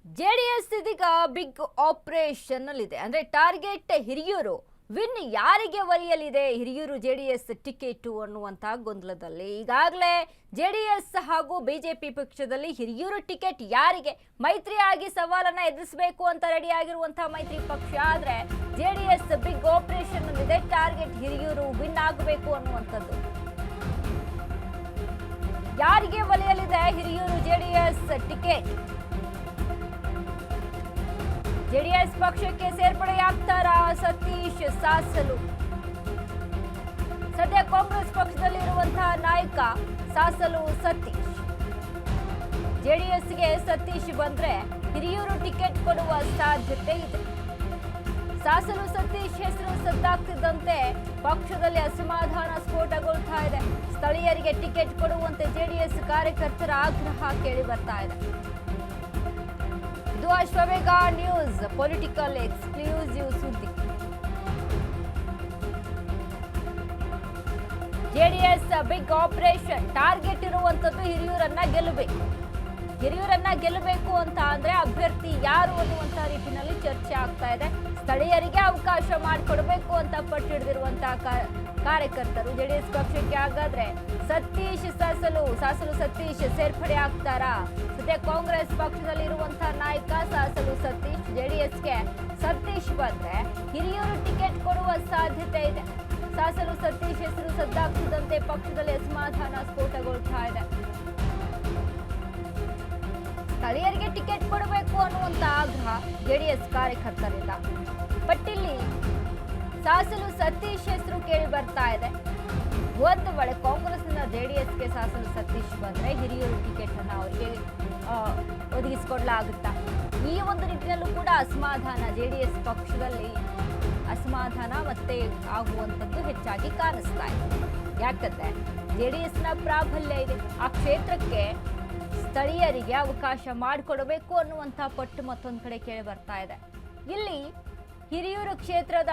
JDS ಇದೀಗ big operation ಅಲ್ಲಿದೆ. ಅಂದ್ರೆ ಟಾರ್ಗೆಟ್ ಹಿರಿಯೂರು. ವಿನ್ ಯಾರಿಗೆ ಒಲಿಯಲಿದೆ ಹಿರಿಯೂರು ಜೆಡಿಎಸ್ ಟಿಕೆಟ್ ಅನ್ನುವಂತ ಗೊಂದಲದಲ್ಲಿ ಈಗಾಗಲೇ ಜೆಡಿಎಸ್ ಹಾಗೂ ಬಿಜೆಪಿ ಪಕ್ಷದಲ್ಲಿ ಹಿರಿಯೂರು ಟಿಕೆಟ್ ಯಾರಿಗೆ ಮೈತ್ರಿಯಾಗಿ ಸವಾಲನ್ನ ಎದುರಿಸಬೇಕು ಅಂತ ರೆಡಿ ಆಗಿರುವಂತಹ ಮೈತ್ರಿ ಪಕ್ಷ. ಆದ್ರೆ ಜೆಡಿಎಸ್ ಬಿಗ್ ಆಪರೇಷನ್ ಅಲ್ಲಿದೆ. ಟಾರ್ಗೆಟ್ ಹಿರಿಯೂರು ವಿನ್ ಆಗಬೇಕು ಅನ್ನುವಂಥದ್ದು. ಯಾರಿಗೆ ಒಲಿಯಲಿದೆ ಹಿರಿಯೂರು ಜೆಡಿಎಸ್ ಟಿಕೆಟ್? ಜೆಡಿಎಸ್ ಪಕ್ಷಕ್ಕೆ ಸೇರ್ಪಡೆಯಾಗ್ತಾರಾ ಸತೀಶ್ ಸಾಸಲು? ಸದ್ಯ ಕಾಂಗ್ರೆಸ್ ಪಕ್ಷದಲ್ಲಿ ಇರುವಂತಹ ನಾಯಕ ಸಾಸಲು ಸತೀಶ್. ಜೆಡಿಎಸ್ಗೆ ಸತೀಶ್ ಬಂದ್ರೆ ಹಿರಿಯೂರು ಟಿಕೆಟ್ ಕೊಡುವ ಸಾಧ್ಯತೆ ಇದೆ. ಸಾಸಲು ಸತೀಶ್ ಹೆಸರು ಸದ್ದಾಗ್ತಿದ್ದಂತೆ ಪಕ್ಷದಲ್ಲಿ ಅಸಮಾಧಾನ ಸ್ಫೋಟಗೊಳ್ತಾ ಇದೆ. ಸ್ಥಳೀಯರಿಗೆ ಟಿಕೆಟ್ ಕೊಡುವಂತೆ ಜೆಡಿಎಸ್ ಕಾರ್ಯಕರ್ತರ ಆಗ್ರಹ ಕೇಳಿ ಬರ್ತಾ ಇದೆ. ಇದು ಅಶ್ವವೇಗ ನ್ಯೂಸ್ ಪೊಲಿಟಿಕಲ್ ಎಕ್ಸ್ಕ್ಲೂಸಿವ್ ಸುದ್ದಿ. ಜೆಡಿಎಸ್ ಬಿಗ್ ಆಪರೇಷನ್ ಟಾರ್ಗೆಟ್ ಇರುವಂತದ್ದು ಹಿರಿಯೂರನ್ನ ಗೆಲ್ಲಬೇಕು ಅಂತ ಅಂದ್ರೆ ಅಭ್ಯರ್ಥಿ ಯಾರು ಅನ್ನುವಂತ ರೀತಿಯಲ್ಲಿ ಚರ್ಚೆ ಆಗ್ತಾ ಇದೆ. ಸ್ಥಳೀಯರಿಗೆ ಅವಕಾಶ ಮಾಡಿಕೊಡ್ಬೇಕು ಅಂತ ಪಟ್ಟಿಡಿದಿರುವಂತಹ ಕಾರ್ಯಕರ್ತರು ಜೆಡಿಎಸ್ ಪಕ್ಷಕ್ಕೆ. ಹಾಗಾದ್ರೆ ಸತೀಶ್ ಸಾಸಲು ಸತೀಶ್ ಸೇರ್ಪಡೆ ಆಗ್ತಾರಾ? ಸದ್ಯ ಕಾಂಗ್ರೆಸ್ ಪಕ್ಷದಲ್ಲಿ ಇರುವಂತಹ ನಾಯಕ ಸಾಸಲು ಸತೀಶ್. ಜೆಡಿಎಸ್ಗೆ ಸತೀಶ್ ಬಂದ್ರೆ ಹಿರಿಯೂರು ಟಿಕೆಟ್ ಕೊಡುವ ಸಾಧ್ಯತೆ ಇದೆ. ಸಾಸಲು ಸತೀಶ್ ಹೆಸರು ಸದ್ದಾಗ್ತಿದ್ದಂತೆ ಪಕ್ಷದಲ್ಲಿ ಅಸಮಾಧಾನ ಸ್ಫೋಟಗೊಳ್ತಾ ಇದೆ. ಸ್ಥಳೀಯರಿಗೆ ಟಿಕೆಟ್ ಕೊಡಬೇಕು ಅನ್ನುವಂತ ಆಗ್ರಹ ಜೆಡಿಎಸ್ ಕಾರ್ಯಕರ್ತರಿಂದ. ಪಟ್ಟಿಲ್ಲಿ ಸಾಸಲು ಸತೀಶ್ ಹೆಸರು ಕೇಳಿ ಬರ್ತಾ ಇದೆ. ಒಂದು ವೇಳೆ ಕಾಂಗ್ರೆಸ್ನ ಜೆಡಿಎಸ್ಗೆ ಸಾಸಲು ಸತೀಶ್ ಬಂದ್ರೆ ಹಿರಿಯೂರು ಟಿಕೆಟ್ ಅನ್ನ ಅವರಿಗೆ ಒದಗಿಸಿಕೊಡ್ಲಾಗುತ್ತಾ? ಈ ಒಂದು ನಿಟ್ಟಿನಲ್ಲೂ ಕೂಡ ಅಸಮಾಧಾನ ಜೆಡಿಎಸ್ ಪಕ್ಷದಲ್ಲಿ ಅಸಮಾಧಾನ ಮತ್ತೆ ಆಗುವಂಥದ್ದು ಹೆಚ್ಚಾಗಿ ಕಾಣಿಸ್ತಾ ಇದೆ. ಯಾಕಂದ್ರೆ ಜೆಡಿಎಸ್ನ ಪ್ರಾಬಲ್ಯ ಇದೆ. ಆ ಕ್ಷೇತ್ರಕ್ಕೆ ಸ್ಥಳೀಯರಿಗೆ ಅವಕಾಶ ಮಾಡಿಕೊಡಬೇಕು ಅನ್ನುವಂಥ ಪಟ್ಟು ಮತ್ತೊಂದು ಕಡೆ ಕೇಳಿ ಬರ್ತಾ ಇದೆ. ಇಲ್ಲಿ ಹಿರಿಯೂರು ಕ್ಷೇತ್ರದ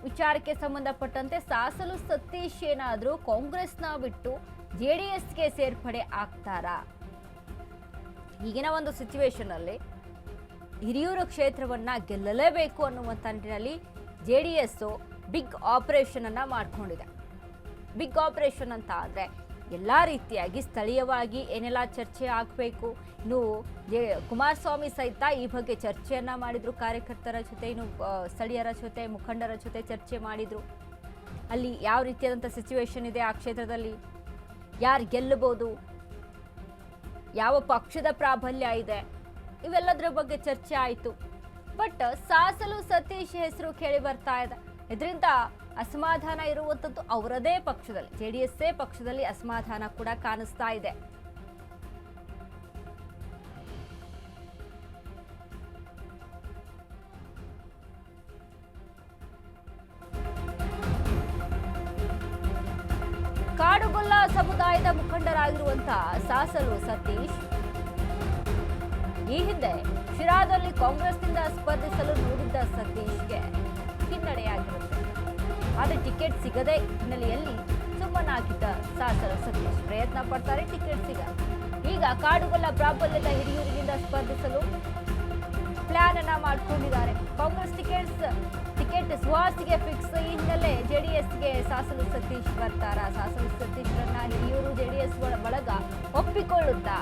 ವಿಚಾರಕ್ಕೆ ಸಂಬಂಧಪಟ್ಟಂತೆ ಸಾಸಲು ಸತೀಶ್ ಏನಾದರೂ ಕಾಂಗ್ರೆಸ್ನ ಬಿಟ್ಟು ಜೆಡಿಎಸ್ಗೆ ಸೇರ್ಪಡೆ ಆಗ್ತಾರಾ? ಈಗಿನ ಒಂದು ಸಿಚುವೇಶನ್ ಅಲ್ಲಿ ಹಿರಿಯೂರು ಕ್ಷೇತ್ರವನ್ನ ಗೆಲ್ಲಲೇಬೇಕು ಅನ್ನುವಂಥ ನಿಟ್ಟಿನಲ್ಲಿ ಜೆಡಿಎಸ್ ಬಿಗ್ ಆಪರೇಷನ್ ಅನ್ನ ಮಾಡ್ಕೊಂಡಿದೆ. ಬಿಗ್ ಆಪರೇಷನ್ ಅಂತ ಆದ್ರೆ ಎಲ್ಲ ರೀತಿಯಾಗಿ ಸ್ಥಳೀಯವಾಗಿ ಏನೆಲ್ಲ ಚರ್ಚೆ ಆಗಬೇಕು. ಇನ್ನು ಕುಮಾರಸ್ವಾಮಿ ಸಹಿತ ಈ ಬಗ್ಗೆ ಚರ್ಚೆಯನ್ನ ಮಾಡಿದ್ರು ಕಾರ್ಯಕರ್ತರ ಜೊತೆ, ಇನ್ನು ಸ್ಥಳೀಯರ ಜೊತೆ, ಮುಖಂಡರ ಜೊತೆ ಚರ್ಚೆ ಮಾಡಿದ್ರು. ಅಲ್ಲಿ ಯಾವ ರೀತಿಯಾದಂಥ ಸಿಚುವೇಶನ್ ಇದೆ ಆ ಕ್ಷೇತ್ರದಲ್ಲಿ, ಯಾರು ಗೆಲ್ಲಬಹುದು, ಯಾವ ಪಕ್ಷದ ಪ್ರಾಬಲ್ಯ ಇದೆ, ಇವೆಲ್ಲದರ ಬಗ್ಗೆ ಚರ್ಚೆ ಆಯಿತು. ಬಟ್ ಸಾಸಲು ಸತೀಶ್ ಹೆಸರು ಕೇಳಿ ಬರ್ತಾ ಇದೆ. ಇದರಿಂದ ಅಸಮಾಧಾನ ಇರುವಂಥದ್ದು ಅವರದೇ ಪಕ್ಷದಲ್ಲಿ, ಜೆಡಿಎಸ್ ಪಕ್ಷದಲ್ಲಿ ಅಸಮಾಧಾನ ಕೂಡ ಕಾಣಿಸ್ತಾ ಇದೆ. ಕಾಡುಗೊಲ್ಲ ಸಮುದಾಯದ ಮುಖಂಡರಾಗಿರುವಂತಹ ಸಾಸಲು ಸತೀಶ್ ಈ ಹಿಂದೆ ಶಿರಾದಲ್ಲಿ ಕಾಂಗ್ರೆಸ್ನಿಂದ ಸ್ಪರ್ಧಿಸಲು ನೋಡಿದ್ದ ಸತೀಶ್ಗೆ ಹಿನ್ನಡೆಯಾಗಿರುತ್ತೆ. ಆದರೆ ಟಿಕೆಟ್ ಸಿಗದೆ ಹಿನ್ನೆಲೆಯಲ್ಲಿ ಸುಮ್ಮನಾಗಿದ್ದ ಸಾಸಲು ಸತೀಶ್ ಪ್ರಯತ್ನ ಪಡ್ತಾರೆ, ಟಿಕೆಟ್ ಸಿಗಲ್ಲ. ಈಗ ಕಾಡುಗೊಲ್ಲ ಪ್ರಾಬಲ್ಯದ ಹಿರಿಯೂರಿನಿಂದ ಸ್ಪರ್ಧಿಸಲು ಪ್ಲಾನ್ ಅನ್ನ ಮಾಡ್ಕೊಂಡಿದ್ದಾರೆ. ಕಾಂಗ್ರೆಸ್ ಟಿಕೆಟ್ ಸುಹಾಸ್ಗೆ ಫಿಕ್ಸ್. ಈ ಹಿನ್ನೆಲೆ ಜೆಡಿಎಸ್ಗೆ ಸಾಸಲು ಸತೀಶ್ ಬರ್ತಾರಾ? ಸಾಸಲು ಸತೀಶ್ರನ್ನ ಹಿರಿಯೂರು ಜೆಡಿಎಸ್ ಬಳಗ ಒಪ್ಪಿಕೊಳ್ಳುತ್ತಾ?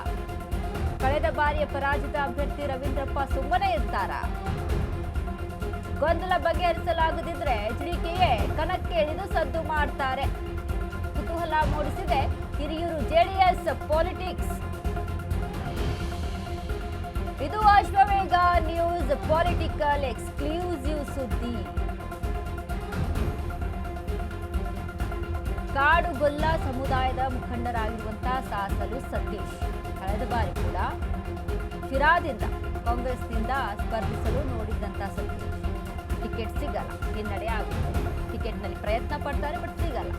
ಕಳೆದ ಬಾರಿಯ ಪರಾಜಿತ ಅಭ್ಯರ್ಥಿ ರವೀಂದ್ರಪ್ಪ ಸುಮ್ಮನೆ ಇರ್ತಾರಾ? ಗೊಂದಲ ಬಗೆಹರಿಸಲಾಗದಿದ್ರೆ ಎಚ್ಡಿಕೆಯೇ ಕಣಕ್ಕೆ ಇಳಿದು ಸದ್ದು ಮಾಡ್ತಾರೆ. ಕುತೂಹಲ ಮೂಡಿಸಿದೆ ಹಿರಿಯೂರು ಜೆಡಿಎಸ್ ಪಾಲಿಟಿಕ್ಸ್. ಇದು ಅಶ್ವವೇಗ ನ್ಯೂಸ್ ಪೊಲಿಟಿಕಲ್ ಎಕ್ಸ್ಕ್ಲೂಸಿವ್ ಸುದ್ದಿ. ಕಾಡುಗೊಲ್ಲ ಸಮುದಾಯದ ಮುಖಂಡರಾಗಿರುವಂತಹ ಸಾಸಲು ಸತೀಶ್ ಕಳೆದ ಬಾರಿ ಕೂಡ ಶಿರಾದಿಂದ ಕಾಂಗ್ರೆಸ್ನಿಂದ ಸ್ಪರ್ಧಿಸಲು ನೋಡಿದ್ದಂತ ಸತೀಶ್ ಟಿಕೆಟ್ ಸಿಗಲ್ಲ, ಹಿನ್ನಡೆ ಆಗುತ್ತೆ. ಟಿಕೆಟ್ನಲ್ಲಿ ಪ್ರಯತ್ನ ಪಡ್ತಾರೆ, ಬಟ್ ಸಿಗಲ್ಲ.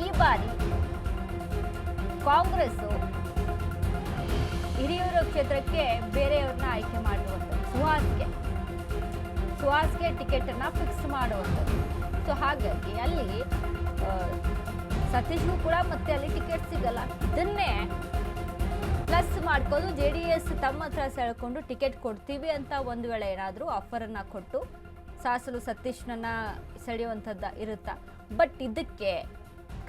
ಈ ಬಾರಿ ಕಾಂಗ್ರೆಸ್ ಹಿರಿಯೂರು ಕ್ಷೇತ್ರಕ್ಕೆ ಬೇರೆಯವ್ರನ್ನ ಆಯ್ಕೆ ಮಾಡುವಂಥದ್ದು, ಸುಹಾಸ್ಗೆ ಟಿಕೆಟ್ ಅನ್ನ ಫಿಕ್ಸ್ ಮಾಡುವಂಥದ್ದು. ಸೊ ಹಾಗಾಗಿ ಅಲ್ಲಿ ಸತೀಶ್ಗೂ ಕೂಡ ಮತ್ತೆ ಅಲ್ಲಿ ಟಿಕೆಟ್ ಸಿಗಲ್ಲ. ಇದನ್ನೇ ಪ್ಲಸ್ ಮಾಡ್ಕೊಂಡು JDS ತಮ್ಮ ಹತ್ರ ಸೆಳ್ಕೊಂಡು ಟಿಕೆಟ್ ಕೊಡ್ತೀವಿ ಅಂತ ಒಂದು ವೇಳೆ ಏನಾದರೂ ಆಫರನ್ನು ಕೊಟ್ಟು ಸಾಸಲು ಸತೀಶ್ನನ್ನ ಸೆಳೆಯುವಂಥದ್ದು ಇರುತ್ತಾ. ಬಟ್ ಇದಕ್ಕೆ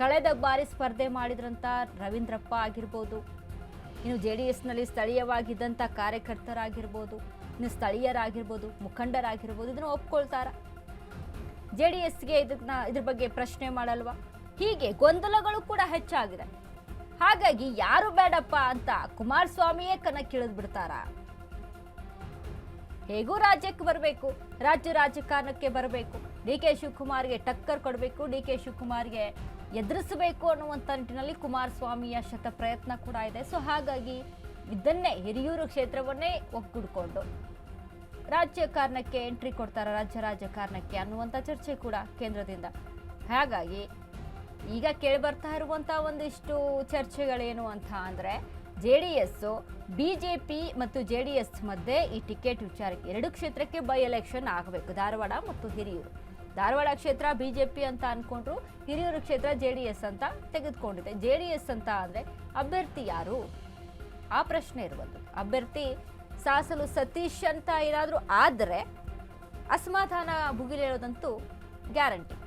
ಕಳೆದ ಬಾರಿ ಸ್ಪರ್ಧೆ ಮಾಡಿದ್ರಂಥ ರವೀಂದ್ರಪ್ಪ ಆಗಿರ್ಬೋದು, ಇನ್ನು JDSನಲ್ಲಿ ಸ್ಥಳೀಯವಾಗಿದ್ದಂಥ ಕಾರ್ಯಕರ್ತರಾಗಿರ್ಬೋದು, ಇನ್ನು ಸ್ಥಳೀಯರಾಗಿರ್ಬೋದು, ಮುಖಂಡರಾಗಿರ್ಬೋದು, ಇದನ್ನು ಒಪ್ಕೊಳ್ತಾರ? JDSಗೆ ಇದ್ರ ಬಗ್ಗೆ ಪ್ರಶ್ನೆ ಮಾಡಲ್ವಾ? ಹೀಗೆ ಗೊಂದಲಗಳು ಕೂಡ ಹೆಚ್ಚಾಗಿದೆ. ಹಾಗಾಗಿ ಯಾರು ಬೇಡಪ್ಪ ಅಂತ ಕುಮಾರಸ್ವಾಮಿಯೇ ಕಣಕ್ಕಿಳಿದು ಬಿಡ್ತಾರ? ಹೇಗೂ ರಾಜ್ಯಕ್ಕೆ ಬರಬೇಕು, ರಾಜಕಾರಣಕ್ಕೆ ಬರಬೇಕು, DK ಶಿವಕುಮಾರ್ಗೆ ಟಕ್ಕರ್ ಕೊಡಬೇಕು, DK ಶಿವಕುಮಾರ್ಗೆ ಎದುರಿಸಬೇಕು ಅನ್ನುವಂಥ ನಿಟ್ಟಿನಲ್ಲಿ ಕುಮಾರಸ್ವಾಮಿಯ ಶತ ಪ್ರಯತ್ನ ಕೂಡ ಇದೆ. ಸೊ ಹಾಗಾಗಿ ಇದನ್ನೇ ಹಿರಿಯೂರು ಕ್ಷೇತ್ರವನ್ನೇ ಒಗ್ಗೂಡಿಕೊಂಡು ರಾಜಕಾರಣಕ್ಕೆ ಎಂಟ್ರಿ ಕೊಡ್ತಾರೆ, ರಾಜಕಾರಣಕ್ಕೆ ಅನ್ನುವಂಥ ಚರ್ಚೆ ಕೂಡ ಕೇಂದ್ರದಿಂದ. ಹಾಗಾಗಿ ಈಗ ಕೇಳಿಬರ್ತಾ ಇರುವಂಥ ಒಂದಿಷ್ಟು ಚರ್ಚೆಗಳೇನು ಅಂತ ಅಂದರೆ, JDS BJP ಮತ್ತು JDS ಮಧ್ಯೆ ಈ ಟಿಕೆಟ್ ವಿಚಾರಕ್ಕೆ 2 ಕ್ಷೇತ್ರಕ್ಕೆ ಬೈ ಎಲೆಕ್ಷನ್ ಆಗಬೇಕು, ಧಾರವಾಡ ಮತ್ತು ಹಿರಿಯೂರು. ಧಾರವಾಡ ಕ್ಷೇತ್ರ BJP ಅಂತ ಅಂದ್ಕೊಂಡ್ರು, ಹಿರಿಯೂರು ಕ್ಷೇತ್ರ JDS ಅಂತ ತೆಗೆದುಕೊಂಡಿದೆ. JDS ಅಂತ ಅಂದರೆ ಅಭ್ಯರ್ಥಿ ಯಾರು ಆ ಪ್ರಶ್ನೆ ಇರುವುದು. ಅಭ್ಯರ್ಥಿ ಸಾಸಲು ಸತೀಶ್ ಅಂತ ಏನಾದರೂ ಆದರೆ ಅಸಮಾಧಾನ ಭುಗಿಲೇಳೋದಂತೂ ಗ್ಯಾರಂಟಿ.